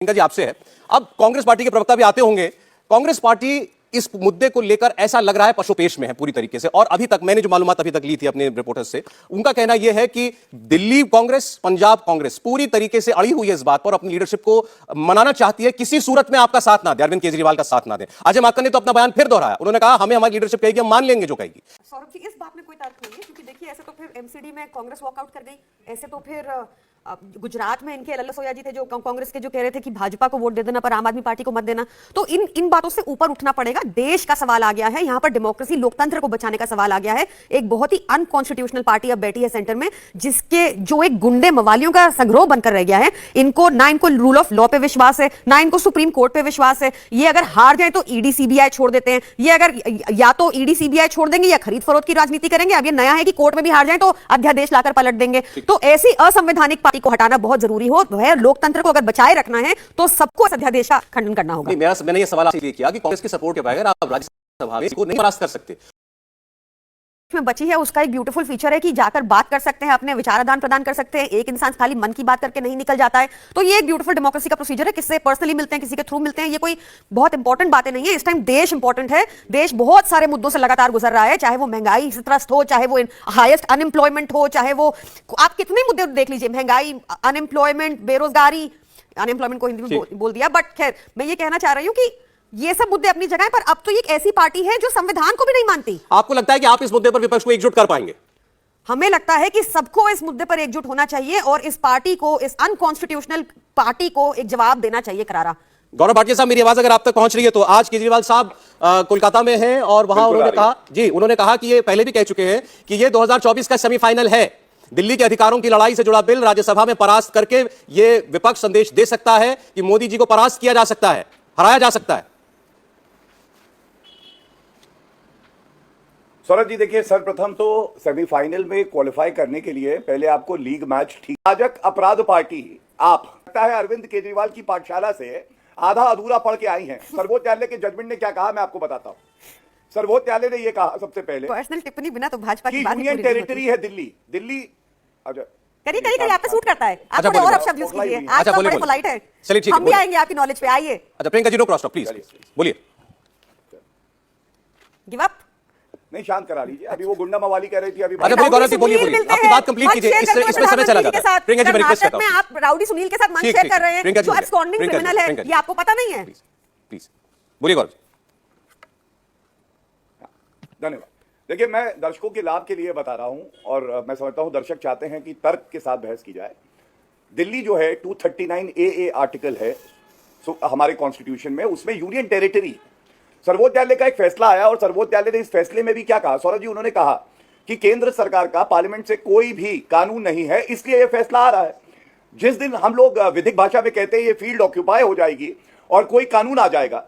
प्रियंका जी आपसे है। अब कांग्रेस पार्टी के प्रवक्ता भी आते होंगे। कांग्रेस पार्टी इस मुद्दे को लेकर ऐसा लग रहा है पशुपेश में है पूरी तरीके से, और अभी तक मैंने जो मालूमात अभी तक ली थी अपने रिपोर्टर्स से, उनका कहना यह है कि दिल्ली कांग्रेस, पंजाब कांग्रेस पूरी तरीके से अड़ी हुई है इस बात पर, अपनी लीडरशिप को मनाना चाहती है किसी सूरत में आपका साथ ना दे, अरविंद केजरीवाल का साथ ना दे। अजय माकन ने तो अपना बयान फिर दोहराया, उन्होंने कहा हमें हमारी लीडरशिप कहेगी, हम मान लेंगे जो कहेगी। सौरभ जी, इस बात में कोई तर्क नहीं है, क्योंकि देखिए ऐसे तो फिर एमसीडी में कांग्रेस वॉकआउट कर गई, ऐसे तो फिर गुजरात में इनके लल्ला जी थे जो कांग्रेस के, जो कह रहे थे कि भाजपा को वोट दे देना पर आम आदमी पार्टी को मत देना। तो इन बातों से ऊपर उठना पड़ेगा। देश का सवाल आ गया है, यहाँ पर डेमोक्रेसी, लोकतंत्र को बचाने का सवाल आ गया है। एक बहुत ही अनकॉन्स्टिट्यूशनल पार्टी अब बैठी है सेंटर में, जिसके जो एक गुंडे मवालियों का संग्रोह बनकर रह गया है। इनको ना इनको रूल ऑफ लॉ पे विश्वास है, ना इनको सुप्रीम कोर्ट पे विश्वास है। ये अगर हार जाए तो ईडी सीबीआई छोड़ देते हैं। ये अगर या तो ईडी सीबीआई छोड़ देंगे या खरीद फरोख्त की राजनीति करेंगे। अब ये नया है कि कोर्ट में भी हार जाए तो अध्यादेश लाकर पलट देंगे। तो ऐसी असंवैधानिक पार्टी को हटाना बहुत जरूरी हो है। लोकतंत्र को अगर बचाए रखना है तो सबको इस अध्यादेश का खंडन करना होगा। मैंने ये सवाल आपसे किया कि कांग्रेस की सपोर्ट के बगैर आप राज्यसभा में इसको नहीं परास्त कर सकते। में बची है उसका एक ब्यूटीफुल फीचर है कि जाकर बात कर सकते हैं, अपने विचार आदान प्रदान कर सकते हैं। एक इंसान खाली मन की बात करके नहीं निकल जाता है। तो ये एक ब्यूटीफुल डेमोक्रेसी का प्रोसीजर है। किससे पर्सनली मिलते हैं, किसी के थ्रू मिलते हैं, ये कोई बहुत इंपॉर्टेंट बातें नहीं है। इस टाइम देश इंपॉर्टेंट है। देश बहुत सारे मुद्दों से लगातार गुजर रहा है, चाहे वो महंगाई त्रस्त हो, चाहे वो हाईएस्ट अनएम्प्लॉयमेंट हो, चाहे वो आप कितने मुद्दे देख लीजिए, महंगाई, अनएम्प्लॉयमेंट, बेरोजगारी। अनएम्प्लॉयमेंट को हिंदी में बोल दिया, बट खैर मैं ये कहना चाह रही हूँ कि ये सब मुद्दे अपनी जगह है, पर अब तो एक ऐसी पार्टी है जो संविधान को भी नहीं मानती। आपको लगता है कि आप इस मुद्दे पर विपक्ष को एकजुट कर पाएंगे? हमें लगता है कि सबको इस मुद्दे पर एकजुट होना चाहिए और इस पार्टी को, इस अनकॉन्स्टिट्यूशनल पार्टी को एक जवाब देना चाहिए करारा। गौरव भाटिया साहब, मेरी आवाज अगर आप तक पहुंच रही है तो आज केजरीवाल साहब कोलकाता में हैं और वहां उन्होंने कहा कि ये पहले भी कह चुके हैं कि ये 2024 का सेमीफाइनल है। दिल्ली के अधिकारों की लड़ाई से जुड़ा बिल राज्यसभा में परास्त करके ये विपक्ष संदेश दे सकता है कि मोदी जी को परास्त किया जा सकता है, हराया जा सकता है। सौरभ जी देखिए, सर्वप्रथम तो सेमीफाइनल में क्वालिफाई करने के लिए पहले आपको लीग मैच ठीक। राजक अपराध पार्टी आप लगता है अरविंद केजरीवाल की पाठशाला से आधा अधूरा पढ़ के आई हैं। सर्वोच्च न्यायालय के जजमेंट ने क्या कहा मैं आपको बताता हूँ। सर्वोच्च न्यायालय ने यह कहा सबसे पहले, पर्सनल टिप्पणी बिना तो भाजपा की यूनियन टेरिटरी है दिल्ली। दिल्ली करिए आप पे सूट करता है। आप थोड़े और अब शब्द यूज कीजिए, आज तो बड़े पोलाइट है। चलिए ठीक है, हम भी आएंगे आपकी नॉलेज पे, आइए। अच्छा Priyanka ji, no cross talk please, बोलिए। गिव अप नहीं, शांत करा लीजिए। अभी वो गुंडा मवाली कह रही थी, अभी अच्छा बोलिए गौरव जी, बोलिए आपकी बात कंप्लीट कीजिए, इसमें समय चला जाता है। प्रियंका जी मैं रिक्वेस्ट करता हूं, आप राउडी सुनील के साथ मंच शेयर कर रहे हैं जो एब्सकॉन्डिंग क्रिमिनल है, ये आपको पता नहीं है? प्लीज बोलिए गौरव जी। धन्यवाद। देखिए, मैं दर्शकों के लाभ के लिए बता रहा हूं और मैं समझता हूं दर्शक चाहते हैं कि तर्क के साथ बहस की जाए। दिल्ली जो है 239 ए आर्टिकल है हमारे कॉन्स्टिट्यूशन में, उसमें यूनियन टेरिटरी, सर्वोच्च न्यायालय का एक फैसला आया और सर्वोच्च न्यायालय ने इस फैसले में भी क्या कहा सौरभ जी, उन्होंने कहा कि केंद्र सरकार का पार्लियामेंट से कोई भी कानून नहीं है, इसलिए यह फैसला आ रहा है। जिस दिन हम लोग विधिक भाषा में कहते हैं ये फील्ड ऑक्यूपाई हो जाएगी और कोई कानून आ जाएगा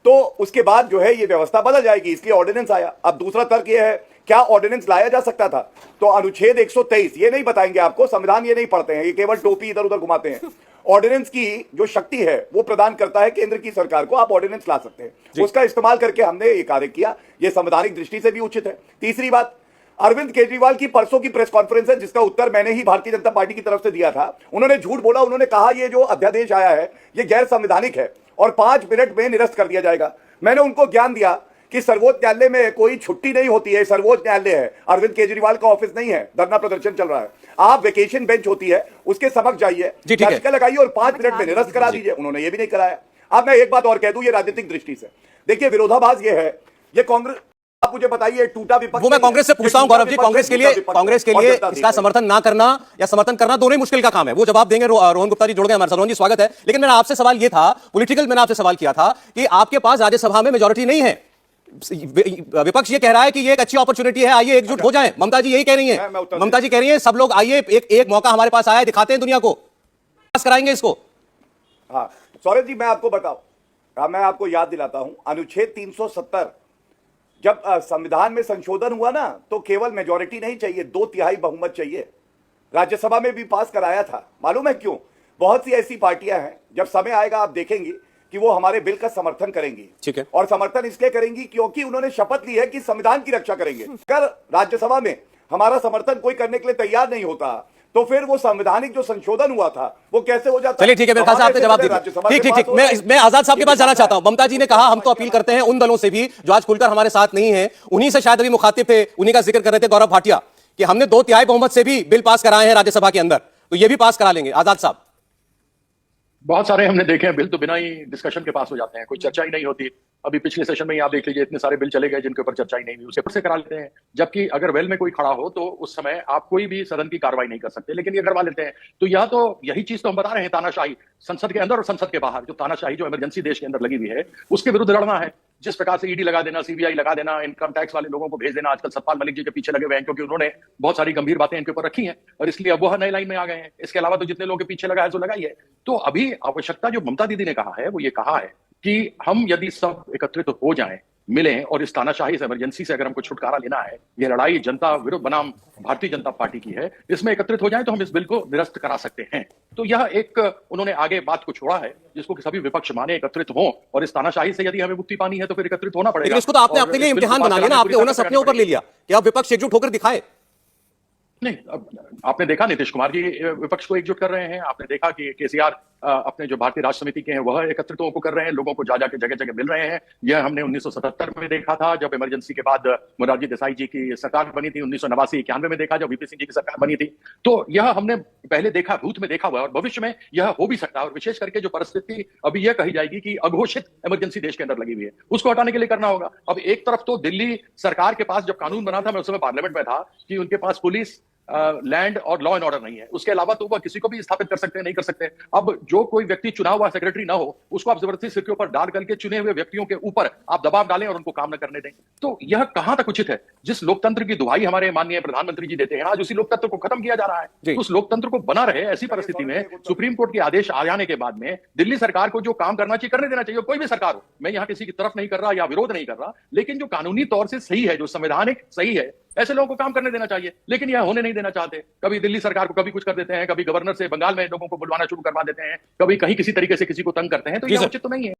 तो उसके बाद जो है ये व्यवस्था बदल जाएगी, इसलिए ऑर्डिनेंस आया। अब दूसरा तर्क ये है, क्या ऑर्डिनेंस लाया जा सकता था? तो अनुच्छेद 123 ये नहीं बताएंगे आपको, संविधान ये नहीं पढ़ते हैं, ये केवल टोपी इधर उधर घुमाते हैं। ऑर्डिनेंस की जो शक्ति है वो प्रदान करता है केंद्र की सरकार को, आप ऑर्डिनेंस ला सकते हैं, उसका इस्तेमाल करके हमने ये कार्य किया, ये संवैधानिक दृष्टि से भी उचित है। तीसरी बात, अरविंद केजरीवाल की परसों की प्रेस कॉन्फ्रेंस है जिसका उत्तर मैंने ही भारतीय जनता पार्टी की तरफ से दिया था। उन्होंने झूठ बोला, उन्होंने कहा ये जो अध्यादेश आया है ये गैर संवैधानिक है और 5 मिनट में निरस्त कर दिया जाएगा। मैंने उनको ज्ञान दिया कि सर्वोच्च न्यायालय में कोई छुट्टी नहीं होती है, सर्वोच्च न्यायालय है, अरविंद केजरीवाल का ऑफिस नहीं है, धरना प्रदर्शन चल रहा है। आप वेकेशन बेंच होती है उसके समक्ष जाइए, याचिका लगाइए और 5 मिनट में निरस्त करा दीजिए। उन्होंने ये भी नहीं कराया। अब मैं एक बात और कह दूं, ये राजनीतिक दृष्टि से देखिए विरोधाभास ये है, ये कांग्रेस, आप मुझे बताइए टूटा विपक्ष, वो मैं कांग्रेस से पूछता हूं गौरव जी, कांग्रेस के लिए इसका समर्थन ना करना या समर्थन करना दोनों ही मुश्किल का काम है। वो जवाब देंगे। रोहन गुप्ता जी जुड़ गए हमारे साथ। रोहन जी स्वागत है। लेकिन मेरा आपसे सवाल ये था, पॉलिटिकल मैंने आपसे सवाल किया था कि आपके पास राज्यसभा में मेजॉरिटी नहीं है, विपक्ष ये कह रहा है कि ये एक अच्छी अपॉर्चुनिटी है, आइए एकजुट हो जाएं। ममता जी यही कह रही हैं, ममता जी कह रही हैं सब लोग आइए, एक मौका हमारे पास आया है, दिखाते हैं दुनिया को, पास कराएंगे इसको। हाँ सौरभ जी, मैं आपको बताऊं, मैं आपको याद दिलाता हूं, अनुच्छेद 370 जब संविधान में संशोधन हुआ ना तो केवल मेजॉरिटी नहीं चाहिए, 2/3 बहुमत चाहिए। राज्यसभा में भी पास कराया था। मालूम है क्यों? बहुत सी ऐसी पार्टियां हैं, जब समय आएगा आप देखेंगे कि वो हमारे बिल का समर्थन करेंगी। ठीक है। और समर्थन इसलिए करेंगी क्योंकि उन्होंने शपथ ली है कि संविधान की रक्षा करेंगे। अगर राज्यसभा में हमारा समर्थन कोई करने के लिए तैयार नहीं होता तो फिर वो संवैधानिक जो संशोधन हुआ था वो कैसे हो जाता? चलिए ठीक है, मेरे ख्याल से आपने जवाब दिया। ठीक ठीक ठीक, मैं आजाद साहब के पास जाना चाहता हूं। ममता जी ने कहा हम तो अपील करते हैं उन दलों से भी जो आज खुलकर हमारे साथ नहीं है, उन्हीं से शायद अभी मुखातिब थे, उन्हीं का जिक्र कर रहे थे गौरव भाटिया, कि हमने 2/3 बहुमत से भी बिल पास कराए हैं राज्यसभा के अंदर, तो ये भी पास करा लेंगे। आजाद साहब, बहुत सारे हमने देखे हैं बिल तो बिना ही डिस्कशन के पास हो जाते हैं, कोई चर्चा ही नहीं होती। अभी पिछले सेशन में ही आप देख लीजिए, इतने सारे बिल चले गए जिनके ऊपर चर्चा ही नहीं हुई, उसे फिर से करा लेते हैं। जबकि अगर वेल में कोई खड़ा हो तो उस समय आप कोई भी सदन की कार्रवाई नहीं कर सकते, लेकिन ये करवा लेते हैं। तो यह तो यही चीज तो हम बता रहे हैं, तानाशाही संसद के अंदर और संसद के बाहर, जो तानाशाही जो इमरजेंसी देश के अंदर लगी हुई है उसके विरुद्ध लड़ना है। जिस प्रकार से ईडी लगा देना, सीबीआई लगा देना, इनकम टैक्स वाले लोगों को भेज देना, आजकल सतपाल मलिक जी के पीछे लगे हुए हैं क्योंकि उन्होंने बहुत सारी गंभीर बातें इनके ऊपर रखी हैं और इसलिए अब वह नई लाइन में आ गए हैं। इसके अलावा तो जितने लोगों के पीछे लगा है सो लगाई है। तो अभी आवश्यकता जो ममता दीदी ने कहा है वो ये कहा है कि हम यदि सब एकत्रित हो जाएं, मिलें और इस तानाशाही से, इमरजेंसी से अगर हमको छुटकारा लेना है, ये लड़ाई जनता विरुद्ध बनाम भारतीय जनता पार्टी की है, इसमें एकत्रित हो जाएं तो हम इस बिल को निरस्त करा सकते हैं। तो यह एक उन्होंने आगे बात को छोड़ा है जिसको कि सभी विपक्ष माने, एकत्रित हों और इस तानाशाही से यदि हमें मुक्ति पानी है तो फिर एकत्रित होना पड़ेगा। लेकिन इसको तो आपने अपने लिए इम्तिहान बना लिया ना, आपने ओनस अपने ऊपर ले लिया कि आप विपक्ष एकजुट होकर दिखाए। नहीं, अब आपने देखा नीतीश कुमार जी विपक्ष को एकजुट कर रहे हैं, आपने देखा कि केसीआर अपने जो भारतीय राष्ट्र समिति के हैं वह एकत्रितों को कर रहे हैं, लोगों को जा जाके जगह जगह मिल रहे हैं। यह हमने 1977 में देखा था जब इमरजेंसी के बाद मोरारजी देसाई जी की सरकार बनी थी, 1989-91 में देखा जब वीपी सिंह जी की सरकार बनी थी। तो यह हमने पहले देखा, भूत में देखा हुआ, और भविष्य में यह हो भी सकता है। और विशेष करके जो परिस्थिति अभी यह कही जाएगी कि अघोषित इमरजेंसी देश के अंदर लगी हुई है, उसको हटाने के लिए करना होगा। अब एक तरफ तो दिल्ली सरकार के पास जब कानून बना था, मैं उस समय पार्लियामेंट में था, कि उनके पास पुलिस, लैंड और लॉ एंड ऑर्डर नहीं है, उसके अलावा तो वह किसी को भी स्थापित कर सकते हैं, नहीं कर सकते। अब जो कोई व्यक्ति चुना हुआ सेक्रेटरी ना हो उसको आप जबरदस्ती सिर के ऊपर डाल करके चुने हुए व्यक्तियों के ऊपर आप दबाव डालें और उनको काम न करने दें, तो यह कहां तक उचित है? जिस लोकतंत्र की दुहाई हमारे माननीय प्रधानमंत्री जी देते हैं, आज उसी लोकतंत्र को खत्म किया जा रहा है। तो उस लोकतंत्र को बना रहे ऐसी परिस्थिति में सुप्रीम कोर्ट के आदेश आ जाने के बाद में दिल्ली सरकार को जो काम करना चाहिए करने देना चाहिए। कोई भी सरकार हो, मैं यहां किसी की तरफ नहीं कर रहा या विरोध नहीं कर रहा, लेकिन जो कानूनी तौर से सही है, जो संवैधानिक सही है, ऐसे लोगों को काम करने देना चाहिए। लेकिन यह होने नहीं देना चाहते। कभी दिल्ली सरकार को कभी कुछ कर देते हैं, कभी गवर्नर से बंगाल में लोगों को बुलवाना शुरू करवा देते हैं, कभी कहीं किसी तरीके से किसी को तंग करते हैं, तो यह उचित तो नहीं है।